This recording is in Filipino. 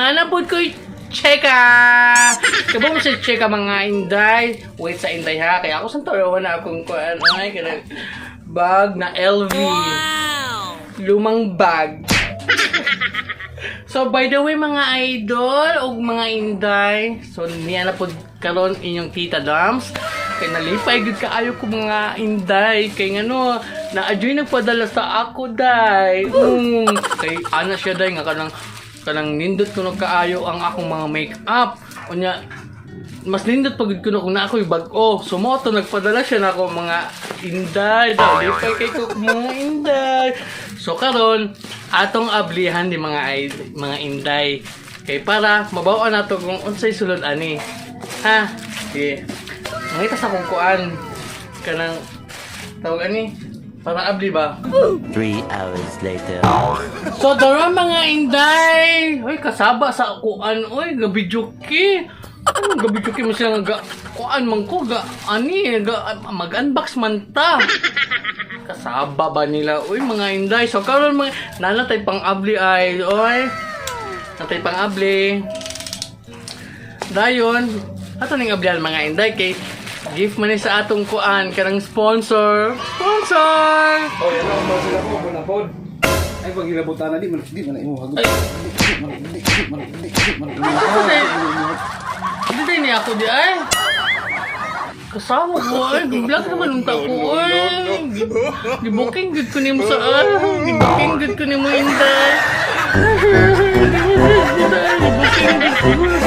Nanapod ko cheka! Kabo mo siya cheka mga inday. Wait sa inday ha. Kaya ako sa tarawa na akong kuan. Ay, kaya bag na LV. Lumang bag. So, by the way, mga idol o mga inday. So, niya na po karon inyong tita Dams. Kaya nalipay gud kaayo ko mga inday. Kaya ano, na-adyoy nagpadala sa ako, day. Kay ana siya, day, nga kanang nindot ko na kaayo ang akong mga make-up. Unya, mas nindot pagod ko na kung na ako'y bag-o. So, mo to nagpadala siya na ako mga inday. Nalipay kay ko mga inday. So, karon atong ablihan di mga inday. Kay para mabawa na to kung unsay sulod ani. Ha? Sige. Ngita sa kung kuan kanang tawag ani para abli ba? 3 hours later. So dara mga inday. Hoy kasaba sa kuan oy gabijuki. Ano gabijuki mo siya nga kuan man ko ga ani ga mag-unbox man ta. Kasaba ba nila? Uy, mga inday. So, karon mga nanatay pang abli ay. Uy. Natay pang abli. Dayon. Ato ning ablihan mga inday. Kay gift man ni sa atong kuan. Kanang sponsor. Sponsor! Oh, yan ang mga sila ko. Bunapod. Ay, pag ilabutan na di man imo hagot. Hindi tayo niya ako di ay. Kasama ko ay. Vlog naman ang tako ay. Di-booking good ko ni mo sa di-booking good ko ni mo inday. Di-booking good ko.